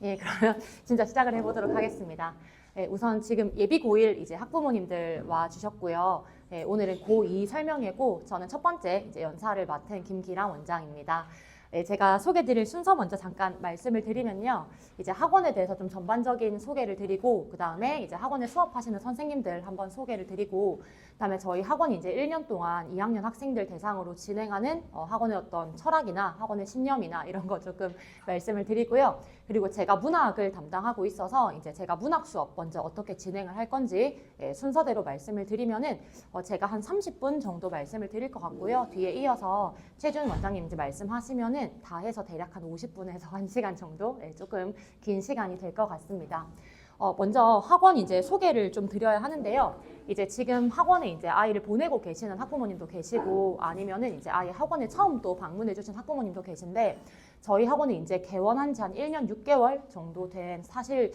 예, 그러면 진짜 시작을 해보도록 하겠습니다. 예, 우선 지금 예비 고1 이제 학부모님들 와 주셨고요. 예, 오늘은 고2 설명회고 저는 첫 번째 이제 연사를 맡은 김기랑 원장입니다. 예, 제가 소개드릴 순서 먼저 잠깐 말씀을 드리면요. 이제 학원에 대해서 좀 전반적인 소개를 드리고 그 다음에 이제 학원에 수업하시는 선생님들 한번 소개를 드리고 그다음에 저희 학원이 이제 1년 동안 2학년 학생들 대상으로 진행하는 학원의 어떤 철학이나 학원의 신념이나 이런 거 조금 말씀을 드리고요. 그리고 제가 문학을 담당하고 있어서 이제 제가 문학 수업 먼저 어떻게 진행을 할 건지 순서대로 말씀을 드리면은 제가 한 30분 정도 말씀을 드릴 것 같고요. 뒤에 이어서 최준 원장님 이제 말씀하시면은 다 해서 대략 한 50분에서 1시간 정도 조금 긴 시간이 될 것 같습니다. 먼저 학원 이제 소개를 좀 드려야 하는데요. 이제 지금 학원에 이제 아이를 보내고 계시는 학부모님도 계시고 아니면은 이제 아예 학원에 처음 또 방문해 주신 학부모님도 계신데 저희 학원이 이제 개원한 지 한 1년 6개월 정도 된 사실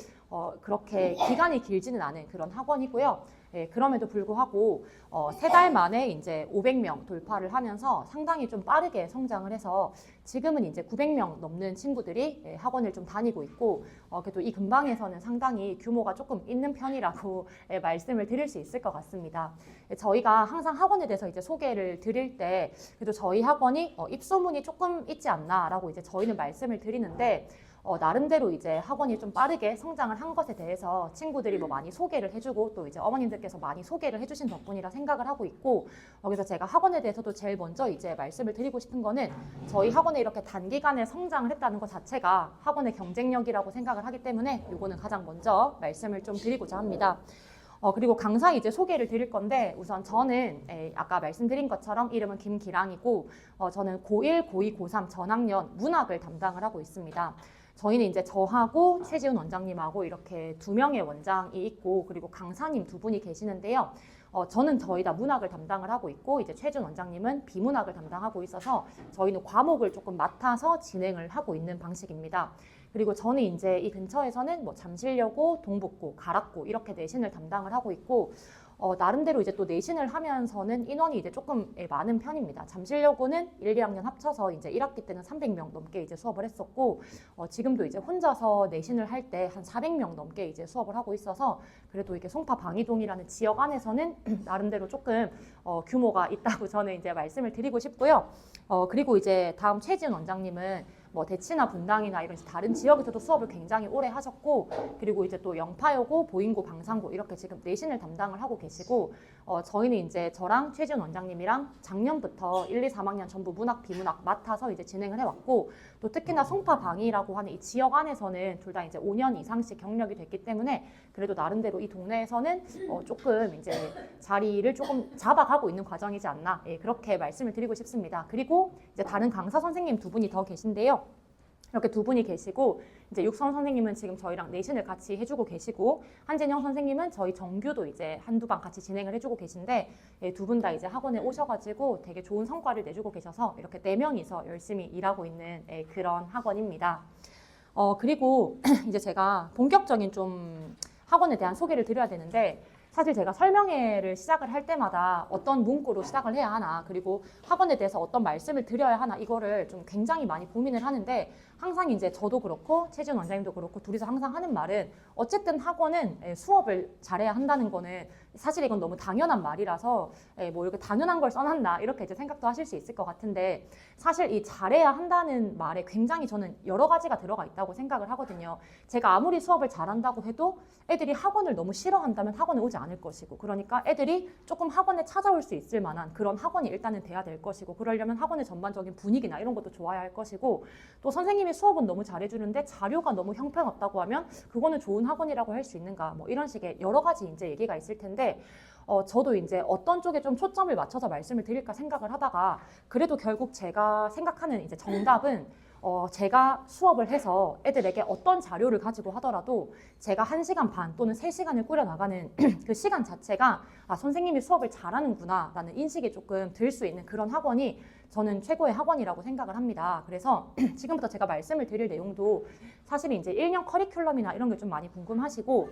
그렇게 기간이 길지는 않은 그런 학원이고요. 예, 그럼에도 불구하고 3달 만에 이제 500명 돌파를 하면서 상당히 좀 빠르게 성장을 해서 지금은 이제 900명 넘는 친구들이 학원을 좀 다니고 있고 그래도 이 근방에서는 상당히 규모가 조금 있는 편이라고 말씀을 드릴 수 있을 것 같습니다. 저희가 항상 학원에 대해서 이제 소개를 드릴 때 그래도 저희 학원이 입소문이 조금 있지 않나라고 이제 저희는 말씀을 드리는데 나름대로 이제 학원이 좀 빠르게 성장을 한 것에 대해서 친구들이 뭐 많이 소개를 해주고 또 이제 어머님들께서 많이 소개를 해주신 덕분이라 생각을 하고 있고 그래서 제가 학원에 대해서도 제일 먼저 이제 말씀을 드리고 싶은 거는 저희 학원에 이렇게 단기간에 성장을 했다는 것 자체가 학원의 경쟁력이라고 생각을 하기 때문에 이거는 가장 먼저 말씀을 좀 드리고자 합니다. 그리고 강사 이제 소개를 드릴 건데 우선 저는 아까 말씀드린 것처럼 이름은 김기랑이고 저는 고1, 고2, 고3 전학년 문학을 담당을 하고 있습니다. 저희는 이제 저하고 최지훈 원장님하고 이렇게 2명의 원장이 있고 그리고 강사님 2분이 계시는데요. 저는 저희 다 문학을 담당을 하고 있고 이제 최준 원장님은 비문학을 담당하고 있어서 저희는 과목을 조금 맡아서 진행을 하고 있는 방식입니다. 그리고 저는 이제 이 근처에서는 뭐 잠실여고, 동북고, 가락고 이렇게 내신을 담당을 하고 있고 나름대로 이제 또 내신을 하면서는 인원이 이제 조금 많은 편입니다. 잠실여고는 1, 2학년 합쳐서 이제 1학기 때는 300명 넘게 이제 수업을 했었고 지금도 이제 혼자서 내신을 할 때 한 400명 넘게 이제 수업을 하고 있어서 그래도 이렇게 송파 방이동이라는 지역 안에서는 나름대로 조금 규모가 있다고 저는 이제 말씀을 드리고 싶고요. 그리고 이제 다음 최지은 원장님은 뭐 대치나 분당이나 이런 다른 지역에서도 수업을 굉장히 오래 하셨고 그리고 이제 또 영파여고, 보인고, 방상고 이렇게 지금 내신을 담당을 하고 계시고 저희는 이제 저랑 최지은 원장님이랑 작년부터 1, 2, 3학년 전부 문학, 비문학 맡아서 이제 진행을 해왔고 또 특히나 송파 방이라고 하는 이 지역 안에서는 둘 다 이제 5년 이상씩 경력이 됐기 때문에 그래도 나름대로 이 동네에서는 조금 이제 자리를 조금 잡아가고 있는 과정이지 않나 그렇게 말씀을 드리고 싶습니다. 그리고 이제 다른 강사 선생님 2분이 더 계신데요. 이렇게 2분이 계시고 이제 육선 선생님은 지금 저희랑 내신을 같이 해주고 계시고 한진영 선생님은 저희 정규도 이제 한두 방 같이 진행을 해주고 계신데 2분 다 이제 학원에 오셔가지고 되게 좋은 성과를 내주고 계셔서 이렇게 4명이서 열심히 일하고 있는 그런 학원입니다. 그리고 이제 제가 본격적인 좀 학원에 대한 소개를 드려야 되는데 사실 제가 설명회를 시작을 할 때마다 어떤 문구로 시작을 해야 하나 그리고 학원에 대해서 어떤 말씀을 드려야 하나 이거를 좀 굉장히 많이 고민을 하는데 항상 이제 저도 그렇고 최지훈 원장님도 그렇고 둘이서 항상 하는 말은 어쨌든 학원은 수업을 잘해야 한다는 거는 사실 이건 너무 당연한 말이라서 뭐 이렇게 당연한 걸 써놨나 이렇게 이제 생각도 하실 수 있을 것 같은데 사실 이 잘해야 한다는 말에 굉장히 저는 여러 가지가 들어가 있다고 생각을 하거든요. 제가 아무리 수업을 잘한다고 해도 애들이 학원을 너무 싫어한다면 학원에 오지 않을 것이고 그러니까 애들이 조금 학원에 찾아올 수 있을 만한 그런 학원이 일단은 돼야 될 것이고 그러려면 학원의 전반적인 분위기나 이런 것도 좋아야 할 것이고 또 선생님이 수업은 너무 잘해주는데 자료가 너무 형편없다고 하면 그거는 좋은 학원이라고 할 수 있는가 뭐 이런 식의 여러 가지 이제 얘기가 있을 텐데 저도 이제 어떤 쪽에 좀 초점을 맞춰서 말씀을 드릴까 생각을 하다가 그래도 결국 제가 생각하는 이제 정답은 제가 수업을 해서 애들에게 어떤 자료를 가지고 하더라도 제가 1시간 반 또는 3시간을 꾸려나가는 그 시간 자체가 선생님이 수업을 잘하는구나 라는 인식이 조금 들 수 있는 그런 학원이 저는 최고의 학원이라고 생각을 합니다. 그래서 지금부터 제가 말씀을 드릴 내용도 사실 이제 1년 커리큘럼이나 이런 게 좀 많이 궁금하시고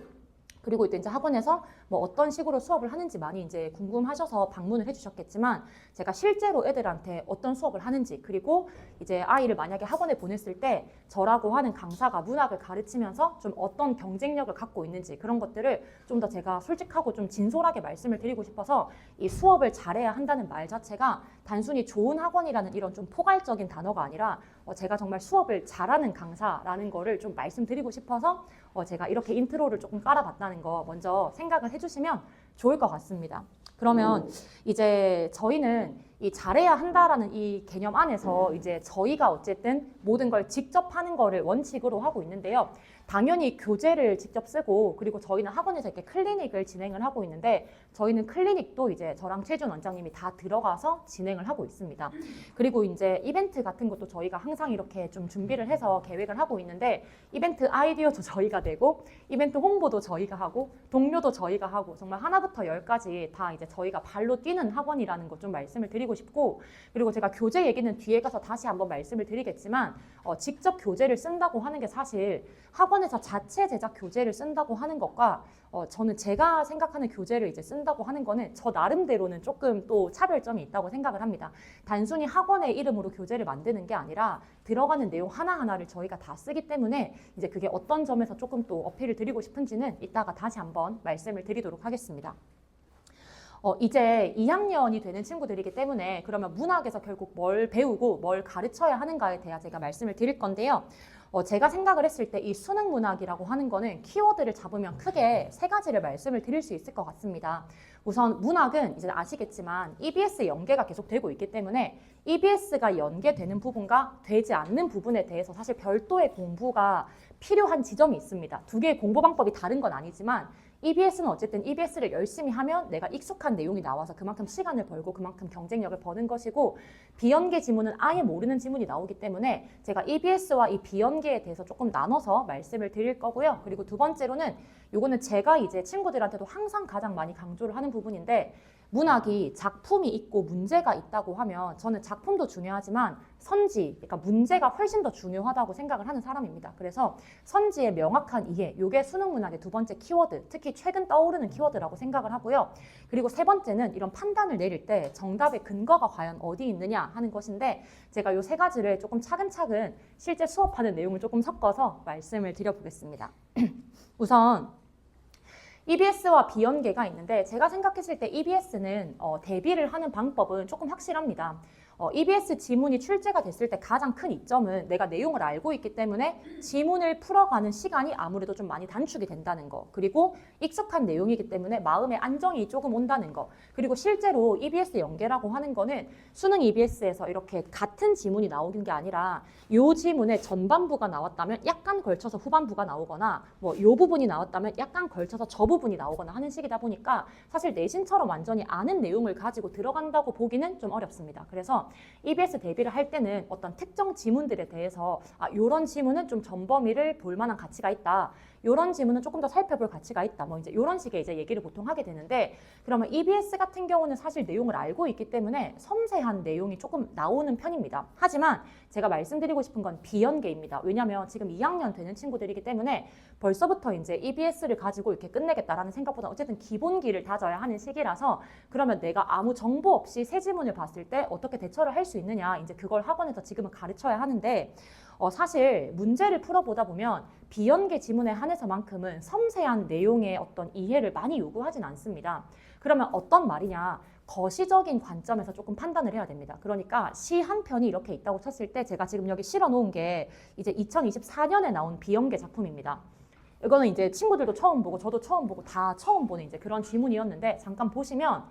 그리고 이제 학원에서 뭐 어떤 식으로 수업을 하는지 많이 이제 궁금하셔서 방문을 해주셨겠지만 제가 실제로 애들한테 어떤 수업을 하는지 그리고 이제 아이를 만약에 학원에 보냈을 때 저라고 하는 강사가 문학을 가르치면서 좀 어떤 경쟁력을 갖고 있는지 그런 것들을 좀 더 제가 솔직하고 좀 진솔하게 말씀을 드리고 싶어서 이 수업을 잘해야 한다는 말 자체가 단순히 좋은 학원이라는 이런 좀 포괄적인 단어가 아니라 제가 정말 수업을 잘하는 강사라는 거를 좀 말씀드리고 싶어서 제가 이렇게 인트로를 조금 깔아봤다는 거 먼저 생각을 해주시면 좋을 것 같습니다. 그러면 이제 저희는 이 잘해야 한다라는 이 개념 안에서 이제 저희가 어쨌든 모든 걸 직접 하는 거를 원칙으로 하고 있는데요. 당연히 교재를 직접 쓰고 그리고 저희는 학원에서 이렇게 클리닉을 진행을 하고 있는데 저희는 클리닉도 이제 저랑 최준 원장님이 다 들어가서 진행을 하고 있습니다. 그리고 이제 이벤트 같은 것도 저희가 항상 이렇게 좀 준비를 해서 계획을 하고 있는데 이벤트 아이디어도 저희가 내고 이벤트 홍보도 저희가 하고 동료도 저희가 하고 정말 하나부터 열까지 다 이제 저희가 발로 뛰는 학원이라는 거 좀 말씀을 드리고 싶고 그리고 제가 교재 얘기는 뒤에 가서 다시 한번 말씀을 드리겠지만 직접 교재를 쓴다고 하는 게 사실 학원에서 자체 제작 교재를 쓴다고 하는 것과 저는 제가 생각하는 교재를 이제 쓴다고 하는 거는 저 나름대로는 조금 또 차별점이 있다고 생각을 합니다. 단순히 학원의 이름으로 교재를 만드는 게 아니라 들어가는 내용 하나하나를 저희가 다 쓰기 때문에 이제 그게 어떤 점에서 조금 또 어필을 드리고 싶은지는 이따가 다시 한번 말씀을 드리도록 하겠습니다. 이제 2학년이 되는 친구들이기 때문에 그러면 문학에서 결국 뭘 배우고 뭘 가르쳐야 하는가에 대해 제가 말씀을 드릴 건데요. 제가 생각을 했을 때 이 수능 문학이라고 하는 거는 키워드를 잡으면 크게 세 가지를 말씀을 드릴 수 있을 것 같습니다. 우선 문학은 이제 아시겠지만 EBS 연계가 계속 되고 있기 때문에 EBS가 연계되는 부분과 되지 않는 부분에 대해서 사실 별도의 공부가 필요한 지점이 있습니다. 두 개의 공부 방법이 다른 건 아니지만 EBS는 어쨌든 EBS를 열심히 하면 내가 익숙한 내용이 나와서 그만큼 시간을 벌고 그만큼 경쟁력을 버는 것이고 비연계 지문은 아예 모르는 지문이 나오기 때문에 제가 EBS와 이 비연계에 대해서 조금 나눠서 말씀을 드릴 거고요. 그리고 두 번째로는 요거는 제가 이제 친구들한테도 항상 가장 많이 강조를 하는 부분인데 문학이 작품이 있고 문제가 있다고 하면 저는 작품도 중요하지만 선지, 그러니까 문제가 훨씬 더 중요하다고 생각을 하는 사람입니다. 그래서 선지의 명확한 이해, 이게 수능 문학의 두 번째 키워드, 특히 최근 떠오르는 키워드라고 생각을 하고요. 그리고 세 번째는 이런 판단을 내릴 때 정답의 근거가 과연 어디 있느냐 하는 것인데 제가 이 세 가지를 조금 차근차근 실제 수업하는 내용을 조금 섞어서 말씀을 드려보겠습니다. 우선 EBS와 비연계가 있는데 제가 생각했을 때 EBS는 대비를 하는 방법은 조금 확실합니다. EBS 지문이 출제가 됐을 때 가장 큰 이점은 내가 내용을 알고 있기 때문에 지문을 풀어가는 시간이 아무래도 좀 많이 단축이 된다는 거 그리고 익숙한 내용이기 때문에 마음의 안정이 조금 온다는 거 그리고 실제로 EBS 연계라고 하는 거는 수능 EBS에서 이렇게 같은 지문이 나오는 게 아니라 요 지문의 전반부가 나왔다면 약간 걸쳐서 후반부가 나오거나 뭐 요 부분이 나왔다면 약간 걸쳐서 저 부분이 나오거나 하는 식이다 보니까 사실 내신처럼 완전히 아는 내용을 가지고 들어간다고 보기는 좀 어렵습니다. 그래서 EBS 대비를 할 때는 어떤 특정 지문들에 대해서 이런 지문은 좀 전범위를 볼 만한 가치가 있다. 이런 지문은 조금 더 살펴볼 가치가 있다. 뭐 이제 이런 식의 이제 얘기를 보통 하게 되는데 그러면 EBS 같은 경우는 사실 내용을 알고 있기 때문에 섬세한 내용이 조금 나오는 편입니다. 하지만 제가 말씀드리고 싶은 건 비연계입니다. 왜냐하면 지금 2학년 되는 친구들이기 때문에 벌써부터 이제 EBS를 가지고 이렇게 끝내겠다라는 생각보다 어쨌든 기본기를 다져야 하는 시기라서 그러면 내가 아무 정보 없이 새 지문을 봤을 때 어떻게 대처를 할 수 있느냐 이제 그걸 학원에서 지금은 가르쳐야 하는데 사실 문제를 풀어보다 보면 비연계 지문에 한해서만큼은 섬세한 내용의 어떤 이해를 많이 요구하진 않습니다. 그러면 어떤 말이냐? 거시적인 관점에서 조금 판단을 해야 됩니다. 그러니까 시 한 편이 이렇게 있다고 쳤을 때 제가 지금 여기 실어 놓은 게 이제 2024년에 나온 비연계 작품입니다. 이거는 이제 친구들도 처음 보고 저도 처음 보고 다 처음 보는 이제 그런 지문이었는데 잠깐 보시면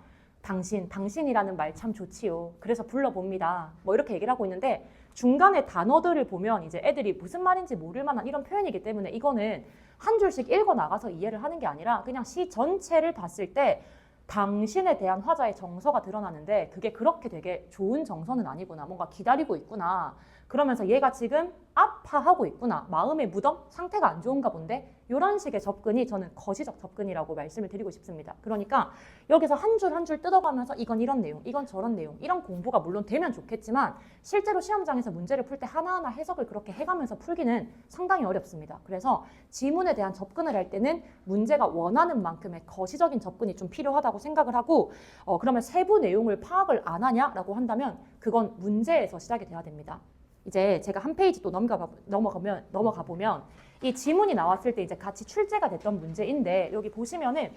당신이라는 말 참 좋지요. 그래서 불러봅니다. 뭐 이렇게 얘기를 하고 있는데 중간에 단어들을 보면 이제 애들이 무슨 말인지 모를 만한 이런 표현이기 때문에 이거는 한 줄씩 읽어 나가서 이해를 하는 게 아니라 그냥 시 전체를 봤을 때 당신에 대한 화자의 정서가 드러나는데 그게 그렇게 되게 좋은 정서는 아니구나. 뭔가 기다리고 있구나. 그러면서 얘가 지금 아파하고 있구나. 마음의 무덤? 상태가 안 좋은가 본데? 이런 식의 접근이 저는 거시적 접근이라고 말씀을 드리고 싶습니다. 그러니까 여기서 한 줄 한 줄 뜯어가면서 이건 이런 내용, 이건 저런 내용, 이런 공부가 물론 되면 좋겠지만 실제로 시험장에서 문제를 풀 때 하나하나 해석을 그렇게 해가면서 풀기는 상당히 어렵습니다. 그래서 지문에 대한 접근을 할 때는 문제가 원하는 만큼의 거시적인 접근이 좀 필요하다고 생각을 하고 그러면 세부 내용을 파악을 안 하냐라고 한다면 그건 문제에서 시작이 돼야 됩니다. 이제 제가 한 페이지 또 넘어가 보면 이 지문이 나왔을 때 이제 같이 출제가 됐던 문제인데 여기 보시면은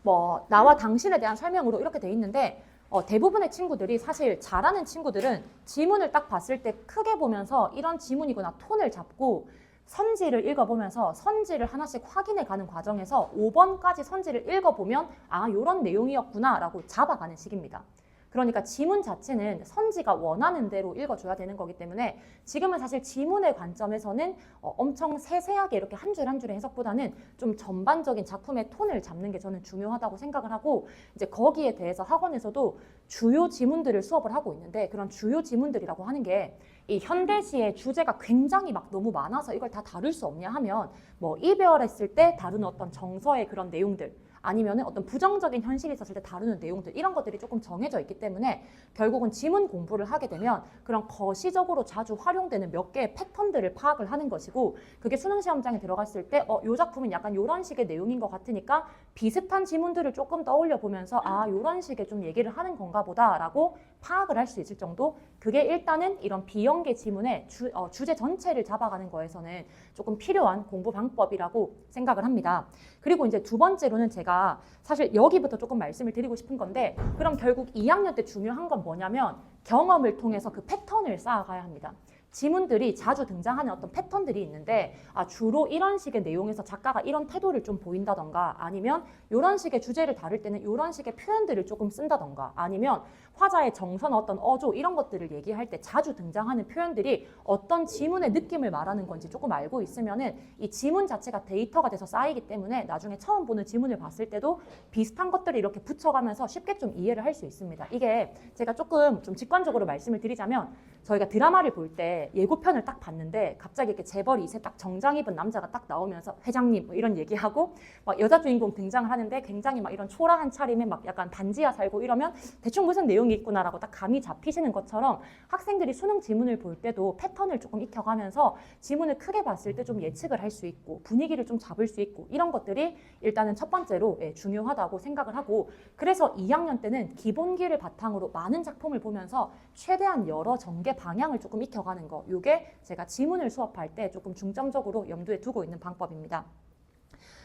뭐 나와 당신에 대한 설명으로 이렇게 돼 있는데 대부분의 친구들이 사실 잘하는 친구들은 지문을 딱 봤을 때 크게 보면서 이런 지문이구나 톤을 잡고 선지를 읽어보면서 선지를 하나씩 확인해 가는 과정에서 5번까지 선지를 읽어보면 아 요런 내용이었구나 라고 잡아가는 식입니다. 그러니까 지문 자체는 선지가 원하는 대로 읽어줘야 되는 거기 때문에 지금은 사실 지문의 관점에서는 엄청 세세하게 이렇게 한 줄 한 줄의 해석보다는 좀 전반적인 작품의 톤을 잡는 게 저는 중요하다고 생각을 하고 이제 거기에 대해서 학원에서도 주요 지문들을 수업을 하고 있는데 그런 주요 지문들이라고 하는 게 이 현대시의 주제가 굉장히 막 너무 많아서 이걸 다 다룰 수 없냐 하면 뭐 이별했을 때 다루는 어떤 정서의 그런 내용들 아니면 어떤 부정적인 현실이 있었을 때 다루는 내용들 이런 것들이 조금 정해져 있기 때문에 결국은 지문 공부를 하게 되면 그런 거시적으로 자주 활용되는 몇 개의 패턴들을 파악을 하는 것이고 그게 수능 시험장에 들어갔을 때 이 작품은 약간 이런 식의 내용인 것 같으니까 비슷한 지문들을 조금 떠올려 보면서 아 이런 식의 좀 얘기를 하는 건가 보다라고 파악을 할 수 있을 정도 그게 일단은 이런 비연계 지문의 주제 전체를 잡아가는 거에서는 조금 필요한 공부 방법이라고 생각을 합니다. 그리고 이제 두 번째로는 제가 사실 여기부터 조금 말씀을 드리고 싶은 건데 그럼 결국 2학년 때 중요한 건 뭐냐면 경험을 통해서 그 패턴을 쌓아가야 합니다. 지문들이 자주 등장하는 어떤 패턴들이 있는데 주로 이런 식의 내용에서 작가가 이런 태도를 좀 보인다던가 아니면 이런 식의 주제를 다룰 때는 이런 식의 표현들을 조금 쓴다던가 아니면 화자의 정서나 어떤 어조 이런 것들을 얘기할 때 자주 등장하는 표현들이 어떤 지문의 느낌을 말하는 건지 조금 알고 있으면은 이 지문 자체가 데이터가 돼서 쌓이기 때문에 나중에 처음 보는 지문을 봤을 때도 비슷한 것들을 이렇게 붙여가면서 쉽게 좀 이해를 할 수 있습니다. 이게 제가 조금 좀 직관적으로 말씀을 드리자면 저희가 드라마를 볼 때 예고편을 딱 봤는데 갑자기 이렇게 재벌 2세 딱 정장 입은 남자가 딱 나오면서 회장님 뭐 이런 얘기하고 막 여자 주인공 등장을 하는데 굉장히 막 이런 초라한 차림에 막 약간 반지하 살고 이러면 대충 무슨 내용이 있구나라고 딱 감이 잡히시는 것처럼 학생들이 수능 지문을 볼 때도 패턴을 조금 익혀가면서 지문을 크게 봤을 때 좀 예측을 할 수 있고 분위기를 좀 잡을 수 있고 이런 것들이 일단은 첫 번째로 중요하다고 생각을 하고 그래서 2학년 때는 기본기를 바탕으로 많은 작품을 보면서 최대한 여러 전개 방향을 조금 익혀가는 거 이게 제가 지문을 수업할 때 조금 중점적으로 염두에 두고 있는 방법입니다.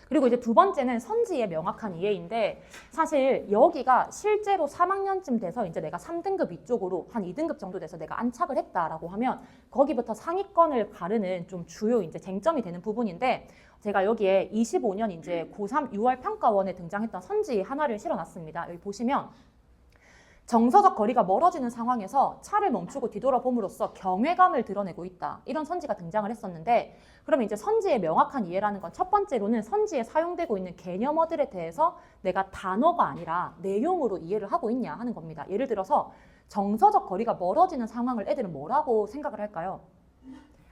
그리고 이제 두 번째는 선지의 명확한 이해인데 사실 여기가 실제로 3학년쯤 돼서 이제 내가 3등급 위쪽으로 한 2등급 정도 돼서 내가 안착을 했다라고 하면 거기부터 상위권을 가르는 좀 주요 이제 쟁점이 되는 부분인데 제가 여기에 25년 이제 고3 6월 평가원에 등장했던 선지 하나를 실어놨습니다. 여기 보시면 정서적 거리가 멀어지는 상황에서 차를 멈추고 뒤돌아봄으로써 경외감을 드러내고 있다. 이런 선지가 등장을 했었는데 그러면 이제 선지의 명확한 이해라는 건 첫 번째로는 선지에 사용되고 있는 개념어들에 대해서 내가 단어가 아니라 내용으로 이해를 하고 있냐 하는 겁니다. 예를 들어서 정서적 거리가 멀어지는 상황을 애들은 뭐라고 생각을 할까요?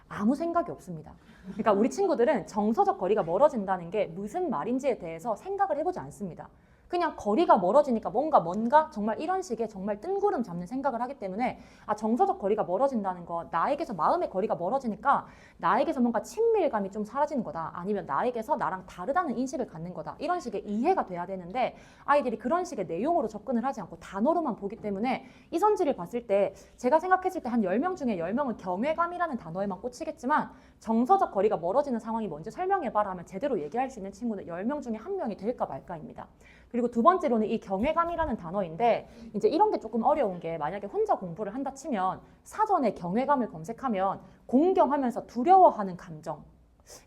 아무 생각이 없습니다. 그러니까 우리 친구들은 정서적 거리가 멀어진다는 게 무슨 말인지에 대해서 생각을 해보지 않습니다. 그냥 거리가 멀어지니까 뭔가 정말 이런 식의 정말 뜬구름 잡는 생각을 하기 때문에 정서적 거리가 멀어진다는 거 나에게서 마음의 거리가 멀어지니까 나에게서 뭔가 친밀감이 좀 사라지는 거다 아니면 나에게서 나랑 다르다는 인식을 갖는 거다 이런 식의 이해가 돼야 되는데 아이들이 그런 식의 내용으로 접근을 하지 않고 단어로만 보기 때문에 이 선지를 봤을 때 제가 생각했을 때 한 10명 중에 10명은 경외감이라는 단어에만 꽂히겠지만 정서적 거리가 멀어지는 상황이 뭔지 설명해봐라 하면 제대로 얘기할 수 있는 친구는 10명 중에 1명이 될까 말까입니다. 그리고 두 번째로는 이 경외감이라는 단어인데 이제 이런 게 조금 어려운 게 만약에 혼자 공부를 한다 치면 사전에 경외감을 검색하면 공경하면서 두려워하는 감정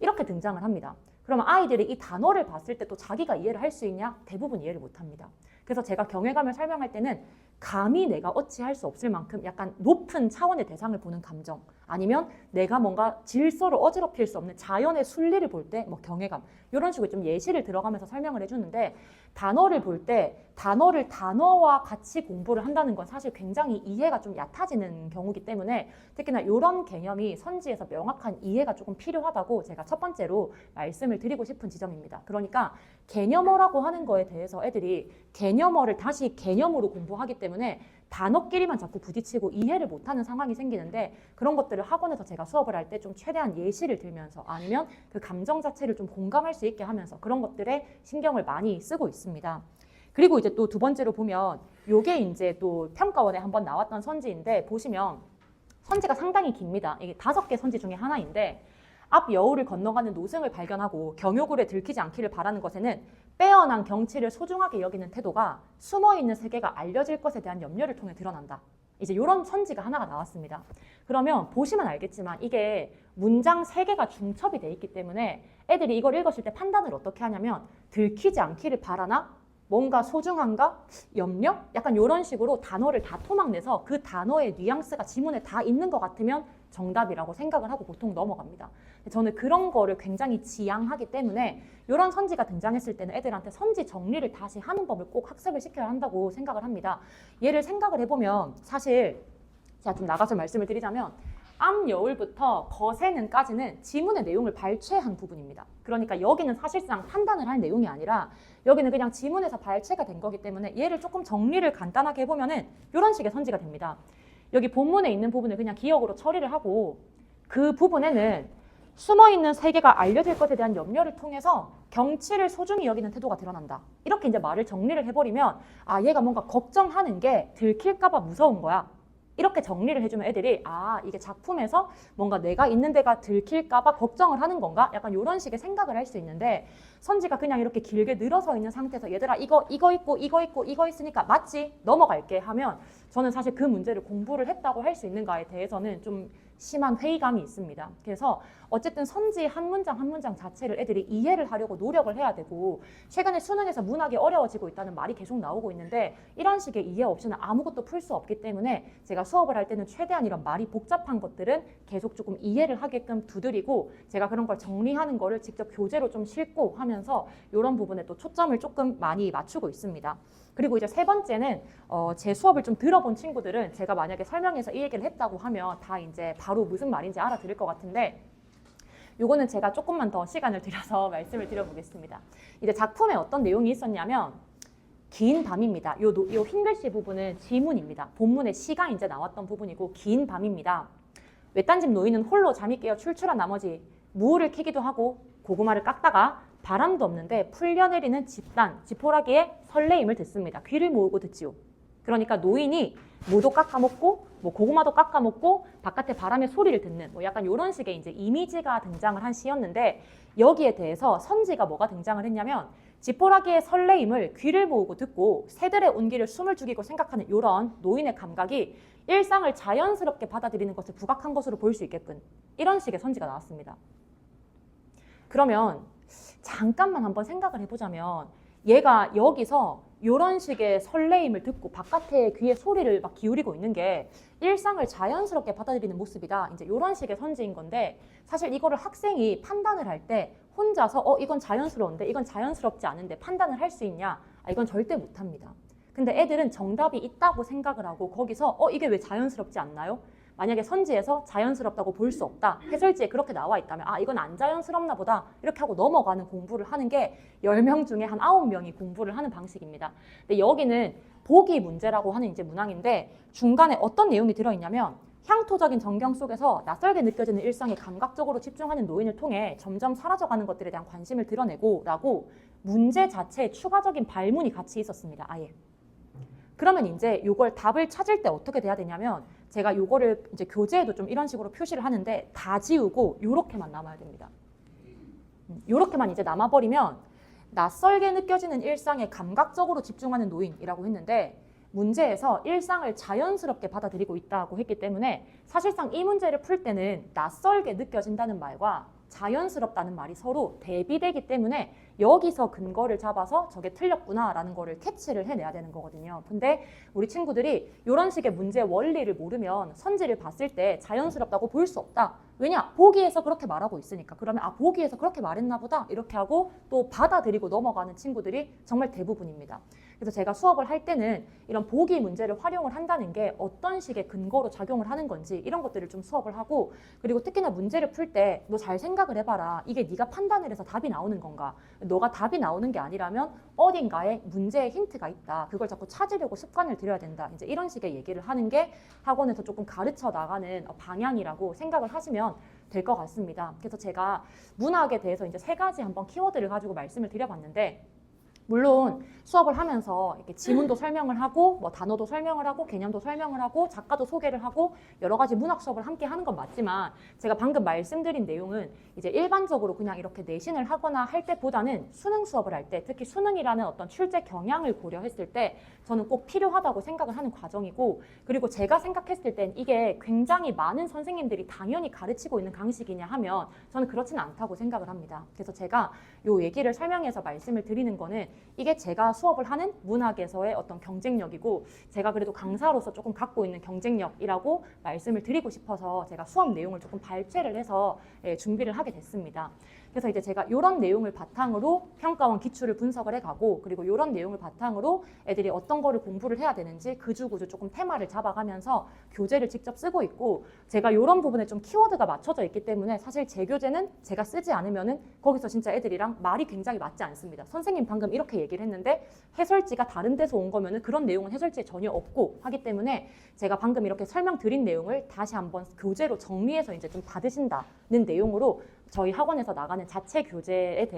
이렇게 등장을 합니다. 그러면 아이들이 이 단어를 봤을 때 또 자기가 이해를 할 수 있냐? 대부분 이해를 못 합니다. 그래서 제가 경외감을 설명할 때는 감히 내가 어찌할 수 없을 만큼 약간 높은 차원의 대상을 보는 감정 아니면 내가 뭔가 질서를 어지럽힐 수 없는 자연의 순리를 볼 때 뭐 경외감 이런 식으로 좀 예시를 들어가면서 설명을 해주는데 단어를 볼 때 단어를 단어와 같이 공부를 한다는 건 사실 굉장히 이해가 좀 얕아지는 경우이기 때문에 특히나 이런 개념이 선지에서 명확한 이해가 조금 필요하다고 제가 첫 번째로 말씀을 드리고 싶은 지점입니다. 그러니까 개념어라고 하는 거에 대해서 애들이 개념어를 다시 개념으로 공부하기 때문에 단어끼리만 자꾸 부딪히고 이해를 못하는 상황이 생기는데 그런 것들을 학원에서 제가 수업을 할 때 좀 최대한 예시를 들면서 아니면 그 감정 자체를 좀 공감할 수 있게 하면서 그런 것들에 신경을 많이 쓰고 있습니다. 그리고 이제 또 두 번째로 보면 요게 이제 또 평가원에 한번 나왔던 선지인데 보시면 선지가 상당히 깁니다. 이게 5개 선지 중에 하나인데 앞 여우를 건너가는 노승을 발견하고 경효굴에 들키지 않기를 바라는 것에는 빼어난 경치를 소중하게 여기는 태도가 숨어있는 세계가 알려질 것에 대한 염려를 통해 드러난다. 이제 이런 선지가 하나가 나왔습니다. 그러면 보시면 알겠지만 이게 문장 3개가 중첩이 돼 있기 때문에 애들이 이걸 읽었을 때 판단을 어떻게 하냐면 들키지 않기를 바라나? 뭔가 소중한가? 염려? 약간 이런 식으로 단어를 다 토막내서 그 단어의 뉘앙스가 지문에 다 있는 것 같으면 정답이라고 생각을 하고 보통 넘어갑니다. 저는 그런 거를 굉장히 지향하기 때문에 이런 선지가 등장했을 때는 애들한테 선지 정리를 다시 하는 법을 꼭 학습을 시켜야 한다고 생각을 합니다. 얘를 생각을 해보면 사실 제가 좀 나가서 말씀을 드리자면 암 여울부터 거세는까지는 지문의 내용을 발췌한 부분입니다. 그러니까 여기는 사실상 판단을 할 내용이 아니라 여기는 그냥 지문에서 발췌가 된 거기 때문에 얘를 조금 정리를 간단하게 해보면은 이런 식의 선지가 됩니다. 여기 본문에 있는 부분을 그냥 기억으로 처리를 하고 그 부분에는 숨어있는 세계가 알려질 것에 대한 염려를 통해서 경치를 소중히 여기는 태도가 드러난다. 이렇게 이제 말을 정리를 해버리면 아 얘가 뭔가 걱정하는 게 들킬까 봐 무서운 거야. 이렇게 정리를 해주면 애들이 아 이게 작품에서 뭔가 내가 있는 데가 들킬까 봐 걱정을 하는 건가? 약간 이런 식의 생각을 할 수 있는데 선지가 그냥 이렇게 길게 늘어서 있는 상태에서 얘들아 이거 있고 이거 있으니까 맞지? 넘어갈게 하면 저는 사실 그 문제를 공부를 했다고 할 수 있는가에 대해서는 좀 심한 회의감이 있습니다. 그래서 어쨌든 선지 한 문장 한 문장 자체를 애들이 이해를 하려고 노력을 해야 되고 최근에 수능에서 문학이 어려워지고 있다는 말이 계속 나오고 있는데 이런 식의 이해 없이는 아무것도 풀 수 없기 때문에 제가 수업을 할 때는 최대한 이런 말이 복잡한 것들은 계속 조금 이해를 하게끔 두드리고 제가 그런 걸 정리하는 거를 직접 교재로 좀 싣고 하면서 이런 부분에 또 초점을 조금 많이 맞추고 있습니다. 그리고 이제 세 번째는 제 수업을 좀 들어본 친구들은 제가 만약에 설명해서 이 얘기를 했다고 하면 다 이제 바로 무슨 말인지 알아들을 것 같은데 요거는 제가 조금만 더 시간을 들여서 말씀을 드려보겠습니다. 이제 작품에 어떤 내용이 있었냐면 긴 밤입니다. 요 흰 글씨 부분은 지문입니다. 본문에 시가 이제 나왔던 부분이고 긴 밤입니다. 외딴집 노인은 홀로 잠이 깨어 출출한 나머지 무를 캐기도 하고 고구마를 깎다가 바람도 없는데 풀려내리는 지포라기에 설레임을 듣습니다. 귀를 모으고 듣지요. 그러니까 노인이 무도 깎아먹고 뭐 고구마도 깎아먹고 바깥에 바람의 소리를 듣는 뭐 약간 이런 식의 이제 이미지가 등장을 한 시였는데 여기에 대해서 선지가 뭐가 등장을 했냐면 지포라기의 설레임을 귀를 모으고 듣고 새들의 온기를 숨을 죽이고 생각하는 이런 노인의 감각이 일상을 자연스럽게 받아들이는 것을 부각한 것으로 보일 수 있게끔 이런 식의 선지가 나왔습니다. 그러면 잠깐만 한번 생각을 해보자면 얘가 여기서 이런 식의 설레임을 듣고 바깥에 귀에 소리를 막 기울이고 있는 게 일상을 자연스럽게 받아들이는 모습이다. 이제 이런 식의 선지인 건데 사실 이거를 학생이 판단을 할 때 혼자서 이건 자연스러운데 이건 자연스럽지 않은데 판단을 할 수 있냐? 이건 절대 못합니다. 근데 애들은 정답이 있다고 생각을 하고 거기서 이게 왜 자연스럽지 않나요? 만약에 선지에서 자연스럽다고 볼 수 없다. 해설지에 그렇게 나와 있다면 이건 안 자연스럽나 보다. 이렇게 하고 넘어가는 공부를 하는 게 10명 중에 한 9명이 공부를 하는 방식입니다. 근데 여기는 보기 문제라고 하는 이제 문항인데 중간에 어떤 내용이 들어있냐면 향토적인 전경 속에서 낯설게 느껴지는 일상에 감각적으로 집중하는 노인을 통해 점점 사라져가는 것들에 대한 관심을 드러내고 라고 문제 자체에 추가적인 발문이 같이 있었습니다. 아예. 그러면 이제 이걸 답을 찾을 때 어떻게 돼야 되냐면 제가 요거를 이제 교재에도 좀 이런 식으로 표시를 하는데 다 지우고 요렇게만 남아야 됩니다. 요렇게만 이제 남아버리면 낯설게 느껴지는 일상에 감각적으로 집중하는 노인이라고 했는데 문제에서 일상을 자연스럽게 받아들이고 있다고 했기 때문에 사실상 이 문제를 풀 때는 낯설게 느껴진다는 말과 자연스럽다는 말이 서로 대비되기 때문에 여기서 근거를 잡아서 저게 틀렸구나라는 거를 캐치를 해내야 되는 거거든요. 근데 우리 친구들이 이런 식의 문제의 원리를 모르면 선지를 봤을 때 자연스럽다고 볼 수 없다. 왜냐? 보기에서 그렇게 말하고 있으니까. 그러면 보기에서 그렇게 말했나 보다 이렇게 하고 또 받아들이고 넘어가는 친구들이 정말 대부분입니다. 그래서 제가 수업을 할 때는 이런 보기 문제를 활용을 한다는 게 어떤 식의 근거로 작용을 하는 건지 이런 것들을 좀 수업을 하고, 그리고 특히나 문제를 풀 때 너 잘 생각을 해봐라. 이게 네가 판단을 해서 답이 나오는 건가? 너가 답이 나오는 게 아니라면 어딘가에 문제의 힌트가 있다. 그걸 자꾸 찾으려고 습관을 들여야 된다. 이제 이런 식의 얘기를 하는 게 학원에서 조금 가르쳐 나가는 방향이라고 생각을 하시면 될 것 같습니다. 그래서 제가 문학에 대해서 이제 3가지 한번 키워드를 가지고 말씀을 드려봤는데, 물론 수업을 하면서 이렇게 지문도 설명을 하고 뭐 단어도 설명을 하고 개념도 설명을 하고 작가도 소개를 하고 여러 가지 문학 수업을 함께 하는 건 맞지만, 제가 방금 말씀드린 내용은 이제 일반적으로 그냥 이렇게 내신을 하거나 할 때보다는 수능 수업을 할 때, 특히 수능이라는 어떤 출제 경향을 고려했을 때 저는 꼭 필요하다고 생각을 하는 과정이고, 그리고 제가 생각했을 땐 이게 굉장히 많은 선생님들이 당연히 가르치고 있는 강식이냐 하면 저는 그렇지는 않다고 생각을 합니다. 그래서 제가 요 얘기를 설명해서 말씀을 드리는 거는 이게 제가 수업을 하는 문학에서의 어떤 경쟁력이고, 제가 그래도 강사로서 조금 갖고 있는 경쟁력이라고 말씀을 드리고 싶어서 제가 수업 내용을 조금 발췌를 해서 준비를 하게 됐습니다. 그래서 이제 제가 이런 내용을 바탕으로 평가원 기출을 분석을 해가고, 그리고 이런 내용을 바탕으로 애들이 어떤 거를 공부를 해야 되는지 구주구주 조금 테마를 잡아가면서 교재를 직접 쓰고 있고, 제가 이런 부분에 좀 키워드가 맞춰져 있기 때문에 사실 제 교재는 제가 쓰지 않으면은 거기서 진짜 애들이랑 말이 굉장히 맞지 않습니다. 선생님 방금 이렇게 얘기를 했는데 해설지가 다른 데서 온 거면은 그런 내용은 해설지에 전혀 없고 하기 때문에, 제가 방금 이렇게 설명드린 내용을 다시 한번 교재로 정리해서 이제 좀 받으신다는 내용으로 저희 학원에서 나가는 자체 교재에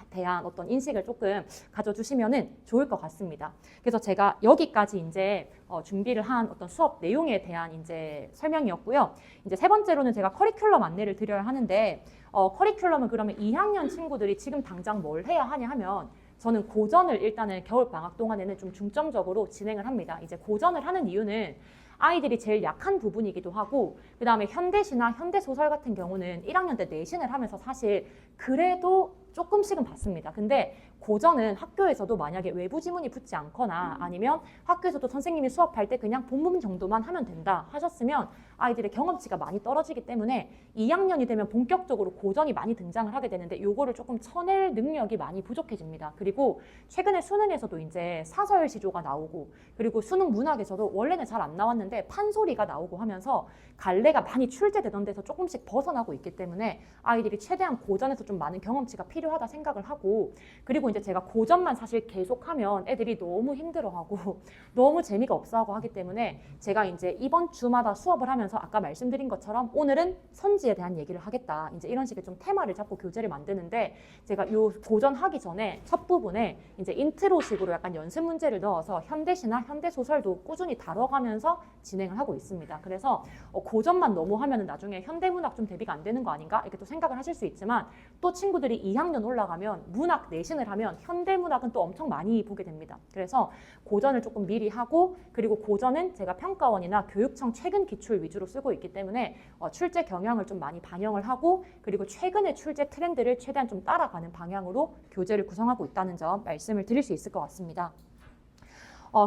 대한 어떤 인식을 조금 가져주시면은 좋을 것 같습니다. 그래서 제가 여기까지 이제 준비를 한 어떤 수업 내용에 대한 이제 설명이었고요. 이제 3번째로는 제가 커리큘럼 안내를 드려야 하는데, 커리큘럼은 그러면 2학년 친구들이 지금 당장 뭘 해야 하냐 하면, 저는 고전을 일단은 겨울 방학 동안에는 좀 중점적으로 진행을 합니다. 이제 고전을 하는 이유는 아이들이 제일 약한 부분이기도 하고, 그 다음에 현대시나 현대소설 같은 경우는 1학년 때 내신을 하면서 사실 그래도 조금씩은 봤습니다. 근데 고전은 학교에서도 만약에 외부 지문이 붙지 않거나 아니면 학교에서도 선생님이 수업할 때 그냥 본문 정도만 하면 된다 하셨으면 아이들의 경험치가 많이 떨어지기 때문에 2학년이 되면 본격적으로 고전이 많이 등장을 하게 되는데, 요거를 조금 쳐낼 능력이 많이 부족해집니다. 그리고 최근에 수능에서도 이제 사설 시조가 나오고, 그리고 수능 문학에서도 원래는 잘 안 나왔는데 판소리가 나오고 하면서 갈래가 많이 출제되던 데서 조금씩 벗어나고 있기 때문에 아이들이 최대한 고전에서 좀 많은 경험치가 필요하다 생각을 하고, 그리고 이제 제가 고전만 사실 계속하면 애들이 너무 힘들어하고 너무 재미가 없어하고 하기 때문에, 제가 이제 이번 주마다 수업을 하면서 아까 말씀드린 것처럼 오늘은 선지에 대한 얘기를 하겠다, 이제 이런 식의 좀 테마를 잡고 교재를 만드는데, 제가 요 고전 하기 전에 첫 부분에 이제 인트로식으로 약간 연습 문제를 넣어서 현대시나 현대소설도 꾸준히 다뤄가면서 진행을 하고 있습니다. 그래서 고전만 너무 하면은 나중에 현대문학 좀 대비가 안 되는 거 아닌가 이렇게 또 생각을 하실 수 있지만, 또 친구들이 2학년 올라가면 문학 내신을 하면 현대문학은 또 엄청 많이 보게 됩니다. 그래서 고전을 조금 미리 하고, 그리고 고전은 제가 평가원이나 교육청 최근 기출 위주로 쓰고 있기 때문에 출제 경향을 좀 많이 반영을 하고, 그리고 최근의 출제 트렌드를 최대한 좀 따라가는 방향으로 교재를 구성하고 있다는 점 말씀을 드릴 수 있을 것 같습니다.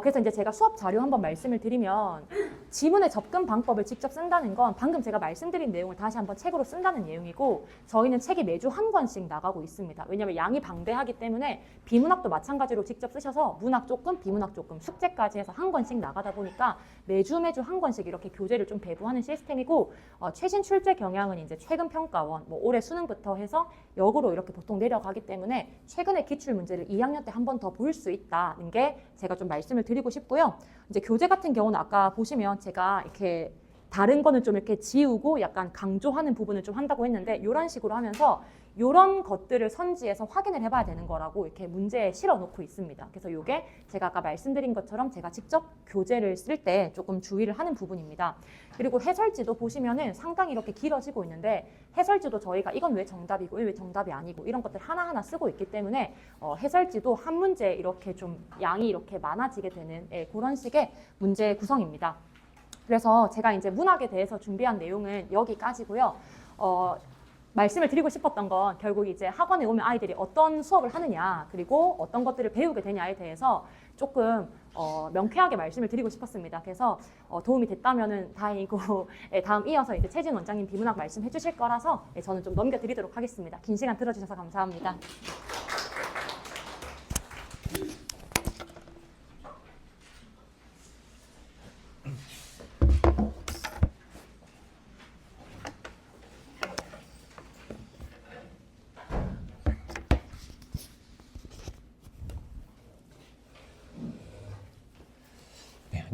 그래서 이제 제가 수업 자료 한번 말씀을 드리면, 지문의 접근 방법을 직접 쓴다는 건 방금 제가 말씀드린 내용을 다시 한번 책으로 쓴다는 내용이고, 저희는 책이 매주 한 권씩 나가고 있습니다. 왜냐하면 양이 방대하기 때문에 비문학도 마찬가지로 직접 쓰셔서 문학 조금, 비문학 조금, 숙제까지 해서 한 권씩 나가다 보니까 매주 한 권씩 이렇게 교재를 좀 배부하는 시스템이고, 최신 출제 경향은 이제 최근 평가원, 뭐 올해 수능부터 해서 역으로 이렇게 보통 내려가기 때문에 최근의 기출 문제를 2학년 때 한 번 더 볼 수 있다는 게 제가 좀 말씀을 드리고 싶고요. 이제 교재 같은 경우는 아까 보시면 제가 이렇게 다른 거는 좀 이렇게 지우고 약간 강조하는 부분을 좀 한다고 했는데, 이런 식으로 하면서 이런 것들을 선지에서 확인을 해봐야 되는 거라고 이렇게 문제에 실어 놓고 있습니다. 그래서 이게 제가 아까 말씀드린 것처럼 제가 직접 교재를 쓸 때 조금 주의를 하는 부분입니다. 그리고 해설지도 보시면은 상당히 이렇게 길어지고 있는데, 해설지도 저희가 이건 왜 정답이고 왜 정답이 아니고 이런 것들 하나하나 쓰고 있기 때문에 해설지도 한 문제 이렇게 좀 양이 이렇게 많아지게 되는 그런 식의 문제 구성입니다. 그래서 제가 이제 문학에 대해서 준비한 내용은 여기까지고요. 말씀을 드리고 싶었던 건 결국 이제 학원에 오면 아이들이 어떤 수업을 하느냐, 그리고 어떤 것들을 배우게 되냐에 대해서 조금 명쾌하게 말씀을 드리고 싶었습니다. 그래서 도움이 됐다면은 다행이고, 다음 이어서 이제 최진 원장님 비문학 말씀해 주실 거라서 저는 좀 넘겨드리도록 하겠습니다. 긴 시간 들어주셔서 감사합니다.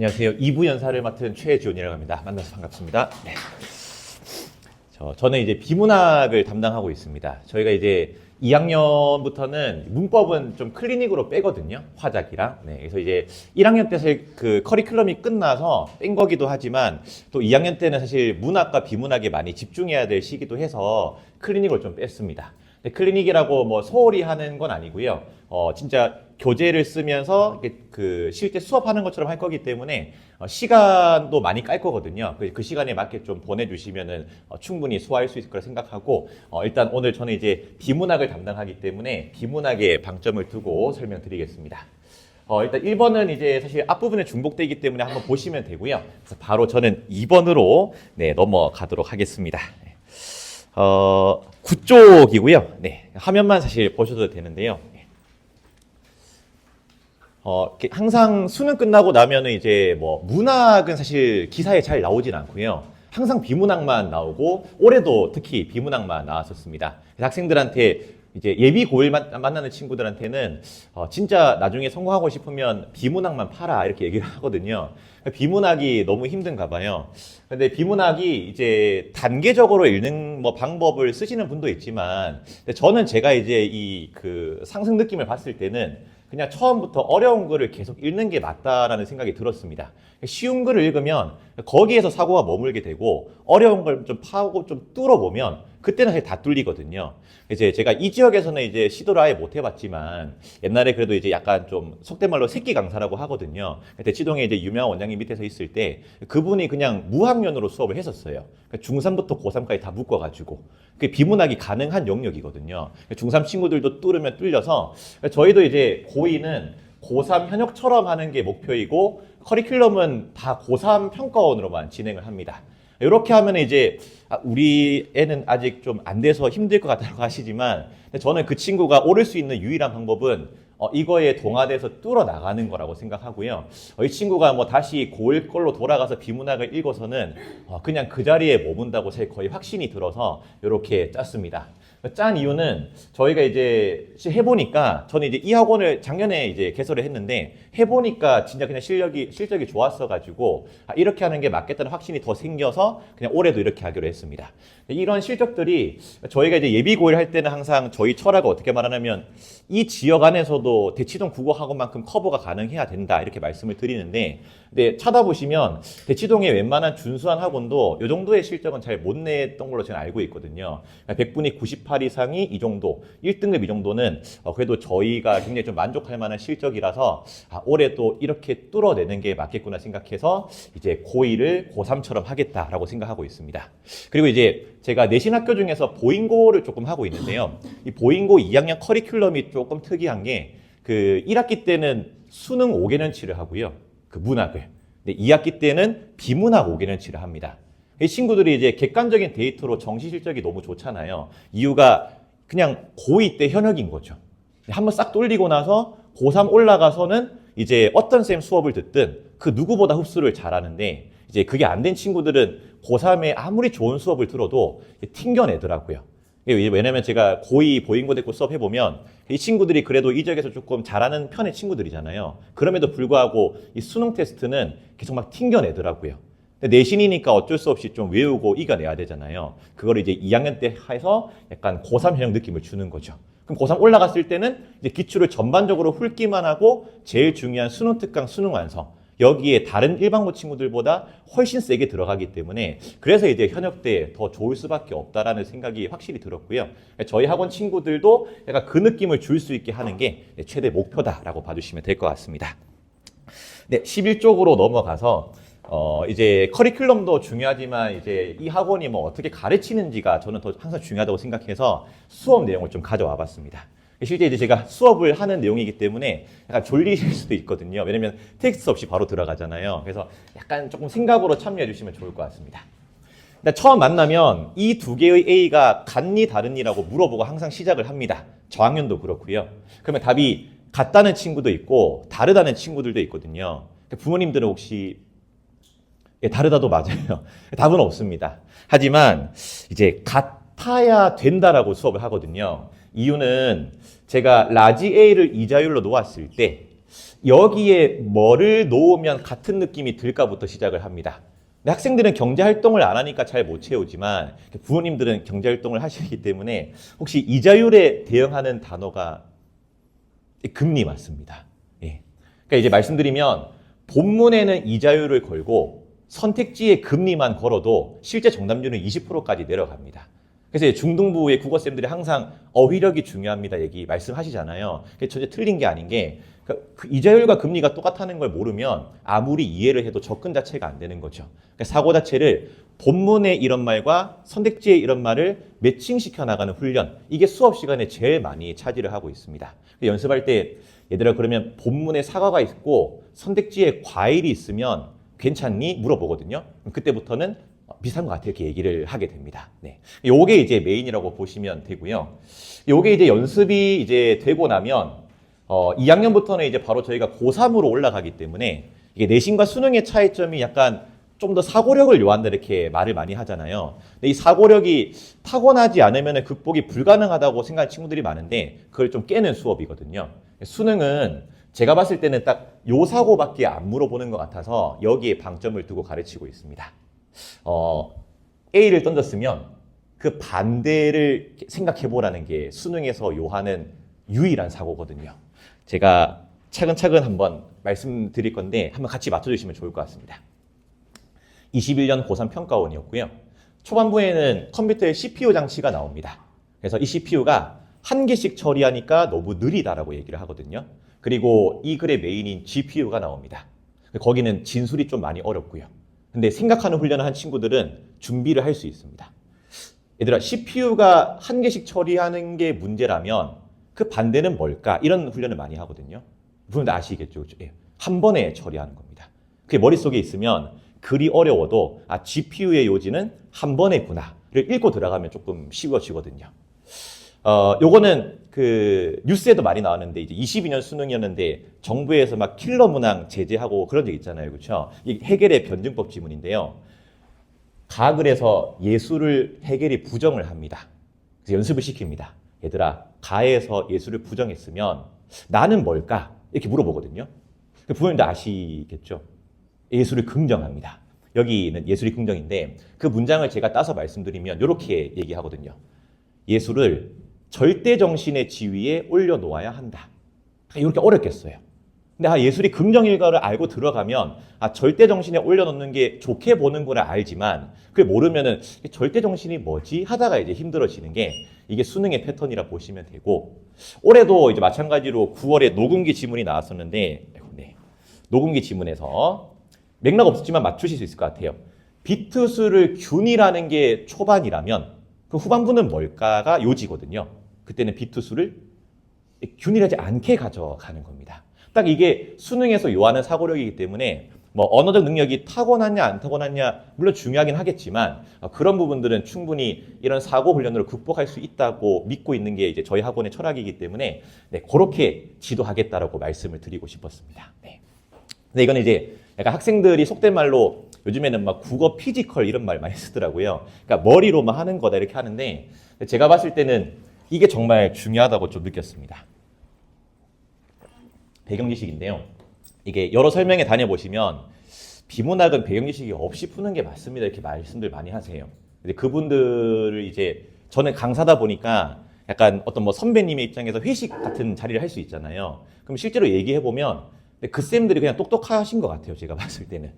안녕하세요. 2부 연사를 맡은 최지훈이라고 합니다. 만나서 반갑습니다. 네. 저는 이제 비문학을 담당하고 있습니다. 저희가 이제 2학년부터는 문법은 좀 클리닉으로 빼거든요. 화작이랑. 네. 그래서 이제 1학년 때 사실 그 커리큘럼이 끝나서 뺀 거기도 하지만 또 2학년 때는 사실 문학과 비문학에 많이 집중해야 될 시기도 해서 클리닉을 좀 뺐습니다. 클리닉이라고 뭐 소홀히 하는 건 아니고요. 진짜 교재를 쓰면서 그 실제 수업하는 것처럼 할 거기 때문에 시간도 많이 깔 거거든요. 그 시간에 맞게 좀 보내주시면은 충분히 소화할 수 있을 거라 생각하고 일단 오늘 저는 이제 비문학을 담당하기 때문에 비문학에 방점을 두고 설명드리겠습니다. 일단 1번은 이제 사실 앞부분에 중복되기 때문에 한번 보시면 되고요. 그래서 바로 저는 2번으로 넘어가도록 하겠습니다. 9쪽이고요. 네, 화면만 사실 보셔도 되는데요. 항상 수능 끝나고 나면은 이제 뭐 문학은 사실 기사에 잘 나오진 않고요. 항상 비문학만 나오고 올해도 특히 비문학만 나왔었습니다. 학생들한테 이제 예비 고1 만나는 친구들한테는 진짜 나중에 성공하고 싶으면 비문학만 팔아 이렇게 얘기를 하거든요. 비문학이 너무 힘든가 봐요. 근데 비문학이 이제 단계적으로 읽는 뭐 방법을 쓰시는 분도 있지만 저는 제가 이제 이 그 상승 느낌을 봤을 때는 그냥 처음부터 어려운 글을 계속 읽는 게 맞다라는 생각이 들었습니다. 쉬운 글을 읽으면 거기에서 사고가 머물게 되고 어려운 걸 좀 파고 좀 뚫어보면 그때는 사실 다 뚫리거든요. 이제 제가 이 지역에서는 이제 시도를 아예 못 해봤지만 옛날에 그래도 이제 약간 좀 속된 말로 새끼 강사라고 하거든요. 대치동에 이제 유명한 원장님 밑에서 있을 때 그분이 그냥 무학년으로 수업을 했었어요. 중3부터 고3까지 다 묶어가지고 그 비문학이 가능한 영역이거든요. 중3 친구들도 뚫으면 뚫려서 저희도 이제 고2는 고3 현역처럼 하는 게 목표이고 커리큘럼은 다 고3 평가원으로만 진행을 합니다. 이렇게 하면 이제 우리 애는 아직 좀 안 돼서 힘들 것 같다고 하시지만 저는 그 친구가 오를 수 있는 유일한 방법은 이거에 동화돼서 뚫어 나가는 거라고 생각하고요. 이 친구가 뭐 다시 고1 걸로 돌아가서 비문학을 읽어서는 그냥 그 자리에 머문다고 거의 확신이 들어서 이렇게 짰습니다. 짠 이유는 저희가 이제 해보니까 저는 이제 이 학원을 작년에 이제 개설을 했는데 해보니까 진짜 그냥 실적이 좋았어가지고 이렇게 하는 게 맞겠다는 확신이 더 생겨서 그냥 올해도 이렇게 하기로 했습니다. 이런 실적들이 저희가 이제 예비 고1 할 때는 항상 저희 철학을 어떻게 말하냐면 이 지역 안에서도 대치동 국어학원만큼 커버가 가능해야 된다 이렇게 말씀을 드리는데 근데 찾아보시면 대치동의 웬만한 준수한 학원도 이 정도의 실적은 잘 못 냈던 걸로 저는 알고 있거든요. 100분위 98 이상이 이 정도 1등급 이 정도는 그래도 저희가 굉장히 좀 만족할 만한 실적이라서 올해 또 이렇게 뚫어내는 게 맞겠구나 생각해서 이제 고2를 고3처럼 하겠다라고 생각하고 있습니다. 그리고 이제 제가 내신 학교 중에서 보잉고를 조금 하고 있는데요. 이 보잉고 2학년 커리큘럼이 조금 특이한 게 그 1학기 때는 수능 5개년치를 하고요. 그 문학을. 근데 2학기 때는 비문학 5개년치를 합니다. 이 친구들이 이제 객관적인 데이터로 정시 실적이 너무 좋잖아요. 이유가 그냥 고2 때 현역인 거죠. 한번 싹 돌리고 나서 고3 올라가서는 이제 어떤 쌤 수업을 듣든 그 누구보다 흡수를 잘하는데 이제 그게 안 된 친구들은 고3에 아무리 좋은 수업을 들어도 튕겨내더라고요. 왜냐면 제가 고2 보잉고대고 수업 해보면 이 친구들이 그래도 이 지역에서 조금 잘하는 편의 친구들이잖아요. 그럼에도 불구하고 이 수능 테스트는 계속 막 튕겨내더라고요. 근데 내신이니까 어쩔 수 없이 좀 외우고 이겨내야 되잖아요. 그걸 이제 2학년 때 해서 약간 고3 현역 느낌을 주는 거죠. 그럼 고3 올라갔을 때는 이제 기출을 전반적으로 훑기만 하고 제일 중요한 수능 특강, 수능 완성. 여기에 다른 일반고 친구들보다 훨씬 세게 들어가기 때문에 그래서 이제 현역 때 더 좋을 수밖에 없다라는 생각이 확실히 들었고요. 저희 학원 친구들도 약간 그 느낌을 줄 수 있게 하는 게 최대 목표다라고 봐주시면 될 것 같습니다. 네, 11쪽으로 넘어가서 이제 커리큘럼도 중요하지만 이제 이 학원이 뭐 어떻게 가르치는지가 저는 더 항상 중요하다고 생각해서 수업 내용을 좀 가져와 봤습니다. 실제 이제 제가 수업을 하는 내용이기 때문에 약간 졸리실 수도 있거든요. 왜냐면 텍스트 없이 바로 들어가잖아요. 그래서 약간 조금 생각으로 참여해 주시면 좋을 것 같습니다. 일단 처음 만나면 이 두 개의 A가 같니 다르니라고 물어보고 항상 시작을 합니다. 저학년도 그렇고요. 그러면 답이 같다는 친구도 있고 다르다는 친구들도 있거든요. 부모님들은 혹시 다르다도 맞아요. 답은 없습니다. 하지만 이제 같아야 된다라고 수업을 하거든요. 이유는 제가 라지 A를 이자율로 놓았을 때 여기에 뭐를 놓으면 같은 느낌이 들까부터 시작을 합니다. 근데 학생들은 경제활동을 안 하니까 잘 못 채우지만 부모님들은 경제활동을 하시기 때문에 혹시 이자율에 대응하는 단어가 금리 맞습니다. 예. 그러니까 이제 말씀드리면 본문에는 이자율을 걸고 선택지에 금리만 걸어도 실제 정답률은 20%까지 내려갑니다. 그래서 중등부의 국어쌤들이 항상 어휘력이 중요합니다 얘기 말씀하시잖아요. 그게 전혀 틀린 게 아닌 게 그 이자율과 금리가 똑같다는 걸 모르면 아무리 이해를 해도 접근 자체가 안 되는 거죠. 그러니까 사고 자체를 본문의 이런 말과 선택지의 이런 말을 매칭시켜 나가는 훈련, 이게 수업 시간에 제일 많이 차지를 하고 있습니다. 연습할 때 얘들아 그러면 본문에 사과가 있고 선택지에 과일이 있으면 괜찮니? 물어보거든요. 그때부터는 비슷한 것 같아요. 이렇게 얘기를 하게 됩니다. 네. 요게 이제 메인이라고 보시면 되고요. 요게 이제 연습이 이제 되고 나면 2학년부터는 이제 바로 저희가 고3으로 올라가기 때문에 이게 내신과 수능의 차이점이 약간 좀 더 사고력을 요한다 이렇게 말을 많이 하잖아요. 근데 이 사고력이 타고나지 않으면 극복이 불가능하다고 생각하는 친구들이 많은데 그걸 좀 깨는 수업이거든요. 수능은 제가 봤을 때는 딱 요 사고밖에 안 물어보는 것 같아서 여기에 방점을 두고 가르치고 있습니다. A를 던졌으면 그 반대를 생각해 보라는 게 수능에서 요하는 유일한 사고거든요. 제가 차근차근 한번 말씀드릴 건데 한번 같이 맞춰주시면 좋을 것 같습니다. 21년 고3 평가원이었고요. 초반부에는 컴퓨터에 CPU 장치가 나옵니다. 그래서 이 CPU가 한 개씩 처리하니까 너무 느리다라고 얘기를 하거든요. 그리고 이 글의 메인인 GPU가 나옵니다. 거기는 진술이 좀 많이 어렵고요. 근데 생각하는 훈련을 한 친구들은 준비를 할 수 있습니다. 얘들아, CPU가 한 개씩 처리하는 게 문제라면 그 반대는 뭘까? 이런 훈련을 많이 하거든요. 부모님들 아시겠죠? 예. 한 번에 처리하는 겁니다. 그게 머릿속에 있으면 글이 어려워도 GPU의 요지는 한 번에구나를 읽고 들어가면 조금 쉬워지거든요. 요거는 그 뉴스에도 많이 나왔는데 이제 22년 수능이었는데 정부에서 막 킬러 문항 제재하고 그런 적 있잖아요. 그렇죠? 이 해겔의 변증법 지문인데요. 가학을 해서 예술을 해겔이 부정을 합니다. 그래서 연습을 시킵니다. 얘들아, 가에서 예술을 부정했으면 나는 뭘까? 이렇게 물어보거든요. 부모님도 아시겠죠? 예술을 긍정합니다. 여기는 예술이 긍정인데 그 문장을 제가 따서 말씀드리면 이렇게 얘기하거든요. 예술을 절대 정신의 지위에 올려놓아야 한다. 이렇게 어렵겠어요. 근데 예술이 긍정일가를 알고 들어가면 절대 정신에 올려놓는 게 좋게 보는 걸 알지만 그걸 모르면은 절대 정신이 뭐지 하다가 이제 힘들어지는 게 이게 수능의 패턴이라 보시면 되고 올해도 이제 마찬가지로 9월에 녹음기 지문이 나왔었는데 네. 녹음기 지문에서 맥락 없었지만 맞추실 수 있을 것 같아요. 비트 수를 균이라는 게 초반이라면 그 후반부는 뭘까가 요지거든요. 그때는 비트 수를 균일하지 않게 가져가는 겁니다. 딱 이게 수능에서 요하는 사고력이기 때문에 뭐 언어적 능력이 타고났냐 안 타고났냐 물론 중요하긴 하겠지만 그런 부분들은 충분히 이런 사고 훈련으로 극복할 수 있다고 믿고 있는 게 이제 저희 학원의 철학이기 때문에 네, 그렇게 지도하겠다라고 말씀을 드리고 싶었습니다. 네. 근데 이거는 이제 약간 학생들이 속된 말로 요즘에는 막 국어 피지컬 이런 말 많이 쓰더라고요. 그러니까 머리로만 하는 거다 이렇게 하는데 제가 봤을 때는 이게 정말 중요하다고 좀 느꼈습니다. 배경지식인데요. 이게 여러 설명에 다녀보시면 비문학은 배경지식이 없이 푸는 게 맞습니다. 이렇게 말씀들 많이 하세요. 근데 그분들을 이제 저는 강사다 보니까 약간 어떤 뭐 선배님의 입장에서 회식 같은 자리를 할 수 있잖아요. 그럼 실제로 얘기해보면 그 쌤들이 그냥 똑똑하신 것 같아요. 제가 봤을 때는.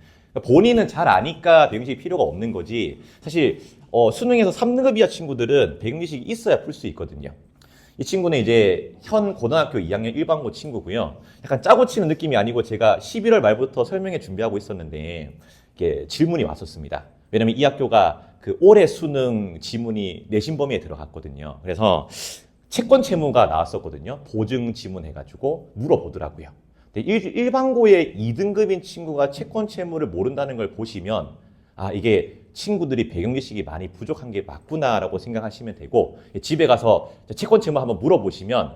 본인은 잘 아니까 배경지식이 필요가 없는 거지. 사실 수능에서 3등급 이하 친구들은 배경지식이 있어야 풀 수 있거든요. 이 친구는 이제 현 고등학교 2학년 일반고 친구고요. 약간 짜고 치는 느낌이 아니고 제가 11월 말부터 설명회 준비하고 있었는데 이렇게 질문이 왔었습니다. 왜냐면 이 학교가 그 올해 수능 지문이 내신 범위에 들어갔거든요. 그래서 채권 채무가 나왔었거든요. 보증 지문 해가지고 물어보더라고요. 일반고의 2등급인 친구가 채권 채무를 모른다는 걸 보시면 이게 친구들이 배경지식이 많이 부족한 게 맞구나라고 생각하시면 되고 집에 가서 채권 채무 한번 물어보시면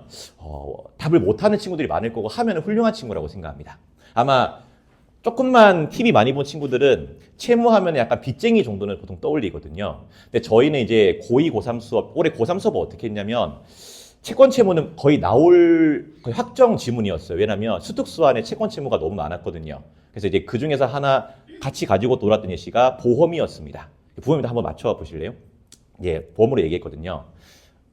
답을 못하는 친구들이 많을 거고 하면 훌륭한 친구라고 생각합니다. 아마 조금만 TV 많이 본 친구들은 채무하면 약간 빚쟁이 정도는 보통 떠올리거든요. 근데 저희는 이제 고2, 고3 수업, 올해 고3 수업을 어떻게 했냐면 채권 채무는 거의 거의 확정 지문이었어요. 왜냐하면 수특수 안에 채권 채무가 너무 많았거든요. 그래서 이제 그 중에서 하나 같이 가지고 놀았던 예시가 보험이었습니다. 부모님도 한번 맞춰 보실래요? 예, 보험으로 얘기했거든요.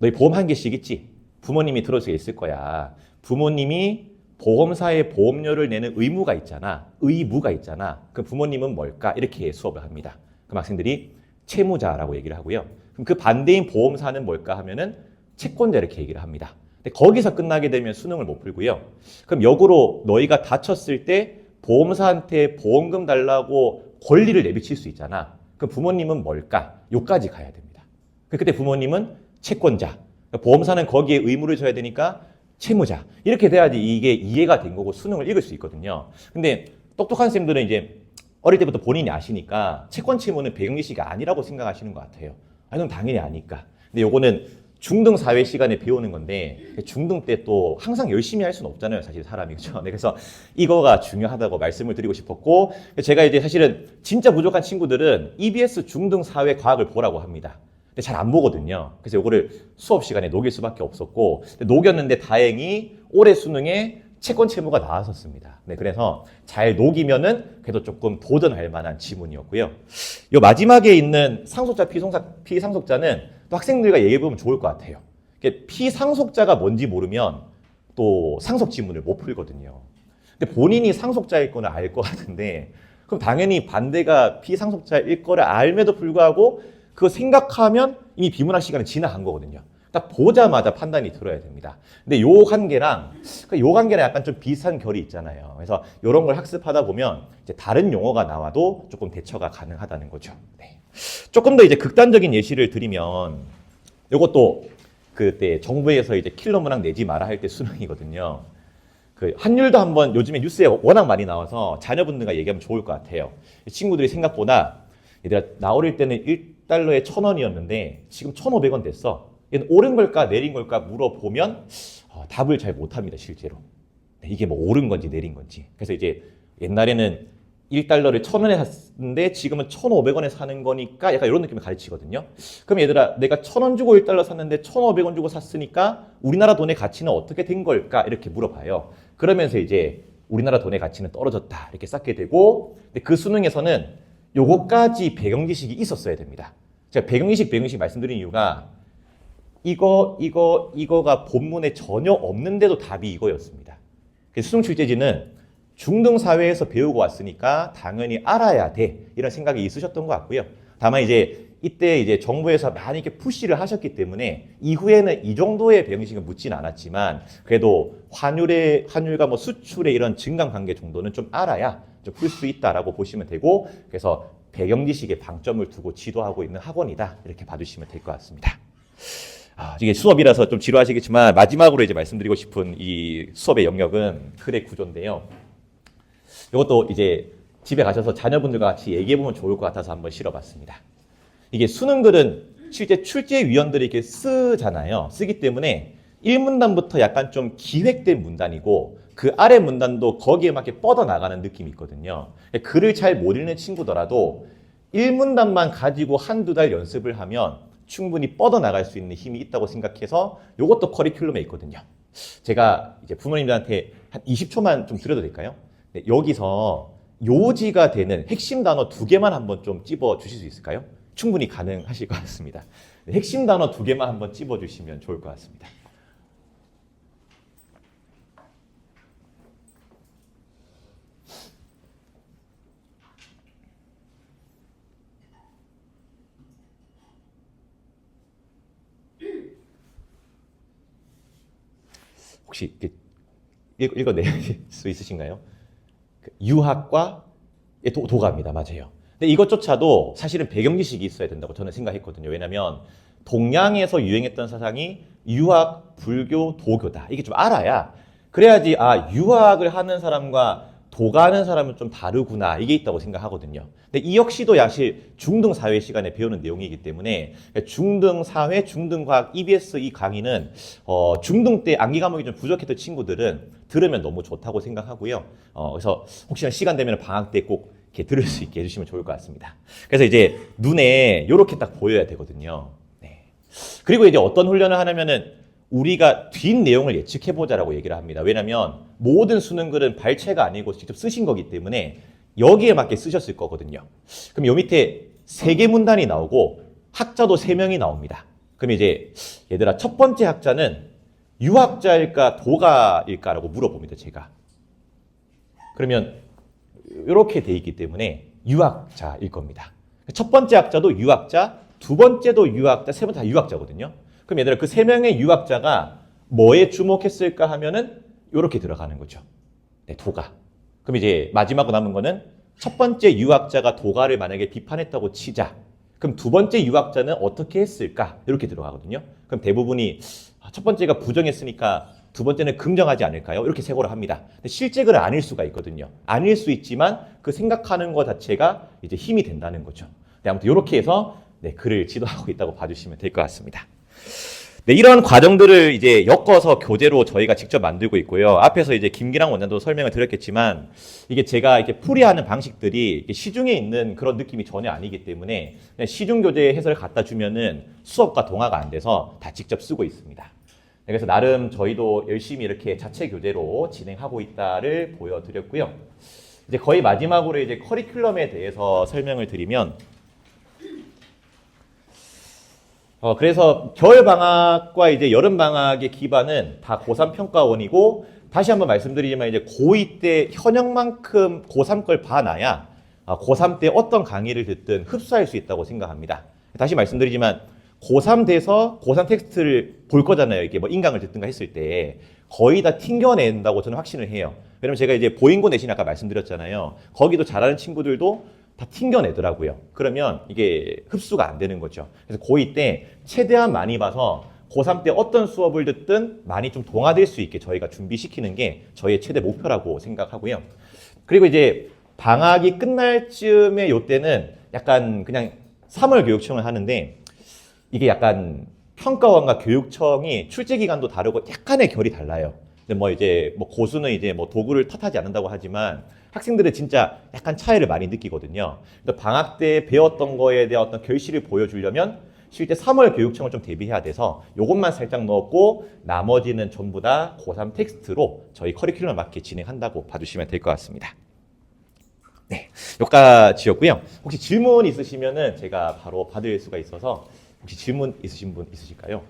너희 보험 한 개씩 있지? 부모님이 들어서 있을 거야. 부모님이 보험사에 보험료를 내는 의무가 있잖아. 의무가 있잖아. 그 부모님은 뭘까? 이렇게 수업을 합니다. 그럼 학생들이 채무자라고 얘기를 하고요. 그럼 그 반대인 보험사는 뭘까 하면은 채권자 이렇게 얘기를 합니다. 근데 거기서 끝나게 되면 수능을 못 풀고요. 그럼 역으로 너희가 다쳤을 때 보험사한테 보험금 달라고 권리를 내비칠 수 있잖아. 그럼 부모님은 뭘까? 요까지 가야 됩니다. 그때 부모님은 채권자. 보험사는 거기에 의무를 져야 되니까 채무자. 이렇게 돼야지 이게 이해가 된 거고 수능을 읽을 수 있거든요. 근데 똑똑한 쌤들은 이제 어릴 때부터 본인이 아시니까 채권 채무는 배경지식이 아니라고 생각하시는 것 같아요. 아, 그럼 당연히 아니까. 근데 요거는 중등 사회 시간에 배우는 건데 중등 때 또 항상 열심히 할 수는 없잖아요, 사실 사람이. 그렇죠? 네, 그래서 이거가 중요하다고 말씀을 드리고 싶었고, 제가 이제 사실은 진짜 부족한 친구들은 EBS 중등 사회 과학을 보라고 합니다. 근데 잘 안 보거든요. 그래서 요거를 수업 시간에 녹일 수밖에 없었고, 녹였는데 다행히 올해 수능에 채권 채무가 나왔었습니다. 네, 그래서 잘 녹이면은 그래도 조금 도전할 만한 지문이었고요. 요 마지막에 있는 상속자, 피상속자는 또 학생들과 얘기해보면 좋을 것 같아요. 피상속자가 뭔지 모르면 또 상속 지문을 못 풀거든요. 근데 본인이 상속자일 거는 알 것 같은데, 그럼 당연히 반대가 피상속자일 거를 알면도 불구하고 그거 생각하면 이미 비문학 시간은 지나간 거거든요. 딱 보자마자 판단이 들어야 됩니다. 근데 요 관계랑 약간 좀 비슷한 결이 있잖아요. 그래서 이런 걸 학습하다 보면 이제 다른 용어가 나와도 조금 대처가 가능하다는 거죠. 네. 조금 더 이제 극단적인 예시를 드리면 이것도 그때 정부에서 이제 킬러 문항 내지 마라 할 때 수능이거든요. 그 환율도 한번 요즘에 뉴스에 워낙 많이 나와서 자녀분들과 얘기하면 좋을 것 같아요. 친구들이 생각보다 얘들아 나 어릴 때는 1달러에 1,000원이었는데 지금 1,500원 됐어. 얘는 오른 걸까 내린 걸까 물어보면 답을 잘 못합니다, 실제로. 이게 뭐 오른 건지 내린 건지. 그래서 이제 옛날에는 1달러를 1,000원에 샀는데 지금은 1,500원에 사는 거니까 약간 이런 느낌을 가르치거든요. 그럼 얘들아 내가 1,000원 주고 1달러 샀는데 1,500원 주고 샀으니까 우리나라 돈의 가치는 어떻게 된 걸까? 이렇게 물어봐요. 그러면서 이제 우리나라 돈의 가치는 떨어졌다 이렇게 쌓게 되고, 근데 그 수능에서는 요거까지 배경 지식이 있었어야 됩니다. 제가 배경 지식 말씀드린 이유가 이거가 본문에 전혀 없는데도 답이 이거였습니다. 그래서 수능 출제지는 중등 사회에서 배우고 왔으니까 당연히 알아야 돼 이런 생각이 있으셨던 것 같고요. 다만 이제 이때 이제 정부에서 많이 이렇게 푸시를 하셨기 때문에 이후에는 이 정도의 배경지식은 묻진 않았지만 그래도 환율과 뭐 수출의 이런 증강 관계 정도는 좀 알아야 풀 수 있다라고 보시면 되고, 그래서 배경지식에 방점을 두고 지도하고 있는 학원이다 이렇게 봐주시면 될 것 같습니다. 이게 수업이라서 좀 지루하시겠지만 마지막으로 이제 말씀드리고 싶은 이 수업의 영역은 글의 구조인데요. 이것도 이제 집에 가셔서 자녀분들과 같이 얘기해보면 좋을 것 같아서 한번 실어봤습니다. 이게 수능글은 실제 출제위원들이 이렇게 쓰기 때문에 1문단부터 약간 좀 기획된 문단이고 그 아래 문단도 거기에 맞게 뻗어나가는 느낌이 있거든요. 글을 잘 못 읽는 친구더라도 1문단만 가지고 한두 달 연습을 하면 충분히 뻗어나갈 수 있는 힘이 있다고 생각해서 이것도 커리큘럼에 있거든요. 제가 이제 부모님들한테 한 20초만 좀 드려도 될까요? 네, 여기서 요지가 되는 핵심 단어 2개만 한번 좀 찝어 주실 수 있을까요? 충분히 가능하실 것 같습니다. 네, 핵심 단어 2개만 한번 찝어 주시면 좋을 것 같습니다. 혹시 읽어낼 수 있으신가요? 유학과 도가입니다. 맞아요. 근데 이것조차도 사실은 배경지식이 있어야 된다고 저는 생각했거든요. 왜냐하면 동양에서 유행했던 사상이 유학, 불교, 도교다. 이게 좀 알아야 그래야지 유학을 하는 사람과 도가하는 사람은 좀 다르구나 이게 있다고 생각하거든요. 근데 이 역시도 사실 중등 사회 시간에 배우는 내용이기 때문에 중등 사회, 중등 과학, EBS 이 강의는 중등 때 암기 과목이 좀 부족했던 친구들은 들으면 너무 좋다고 생각하고요. 그래서 혹시나 시간 되면 방학 때 꼭 이렇게 들을 수 있게 해주시면 좋을 것 같습니다. 그래서 이제 눈에 이렇게 딱 보여야 되거든요. 네. 그리고 이제 어떤 훈련을 하냐면은 우리가 뒷 내용을 예측해보자라고 얘기를 합니다. 왜냐하면 모든 수능글은 발췌가 아니고 직접 쓰신 거기 때문에 여기에 맞게 쓰셨을 거거든요. 그럼 요 밑에 3개 문단이 나오고 학자도 3명이 나옵니다. 그럼 이제 얘들아 첫 번째 학자는 유학자일까 도가일까라고 물어봅니다. 제가. 그러면 이렇게 돼 있기 때문에 유학자일 겁니다. 첫 번째 학자도 유학자, 두 번째도 유학자, 세 번째 다 유학자거든요. 그럼 얘들아 그 3명의 유학자가 뭐에 주목했을까 하면은 이렇게 들어가는 거죠. 네, 도가. 그럼 이제 마지막으로 남은 거는 첫 번째 유학자가 도가를 만약에 비판했다고 치자. 그럼 두 번째 유학자는 어떻게 했을까? 이렇게 들어가거든요. 그럼 대부분이 첫 번째가 부정했으니까 두 번째는 긍정하지 않을까요? 이렇게 생각을 합니다. 근데 실제 글은 아닐 수가 있거든요. 아닐 수 있지만 그 생각하는 것 자체가 이제 힘이 된다는 거죠. 네, 아무튼 이렇게 해서 네, 글을 지도하고 있다고 봐주시면 될 것 같습니다. 네, 이런 과정들을 이제 엮어서 교재로 저희가 직접 만들고 있고요. 앞에서 이제 김기랑 원장도 설명을 드렸겠지만 이게 제가 이렇게 풀이하는 방식들이 시중에 있는 그런 느낌이 전혀 아니기 때문에 시중 교재 해설을 갖다 주면은 수업과 동화가 안 돼서 다 직접 쓰고 있습니다. 네, 그래서 나름 저희도 열심히 이렇게 자체 교재로 진행하고 있다를 보여드렸고요. 이제 거의 마지막으로 이제 커리큘럼에 대해서 설명을 드리면 그래서 겨울 방학과 이제 여름 방학의 기반은 다 고3 평가원이고 다시 한번 말씀드리지만 이제 고2 때 현역만큼 고3 걸 봐놔야 고3 때 어떤 강의를 듣든 흡수할 수 있다고 생각합니다. 다시 말씀드리지만 고3 돼서 고3 텍스트를 볼 거잖아요. 이게 뭐 인강을 듣든가 했을 때 거의 다 튕겨낸다고 저는 확신을 해요. 왜냐면 제가 이제 보인고 내신 아까 말씀드렸잖아요. 거기도 잘하는 친구들도 다 튕겨내더라고요. 그러면 이게 흡수가 안 되는 거죠. 그래서 고2 때 최대한 많이 봐서 고3 때 어떤 수업을 듣든 많이 좀 동화될 수 있게 저희가 준비시키는 게 저희의 최대 목표라고 생각하고요. 그리고 이제 방학이 끝날 쯤에 요때는 약간 그냥 3월 교육청을 하는데 이게 약간 평가원과 교육청이 출제 기간도 다르고 약간의 결이 달라요. 근데 뭐 이제 뭐 고수는 이제 뭐 도구를 탓하지 않는다고 하지만 학생들은 진짜 약간 차이를 많이 느끼거든요. 방학 때 배웠던 거에 대한 어떤 결실을 보여주려면 실제 3월 교육청을 좀 대비해야 돼서 요것만 살짝 넣었고 나머지는 전부 다 고3 텍스트로 저희 커리큘럼 맞게 진행한다고 봐주시면 될 것 같습니다. 네, 여기까지였고요. 혹시 질문 있으시면은 제가 바로 받을 수가 있어서 혹시 질문 있으신 분 있으실까요?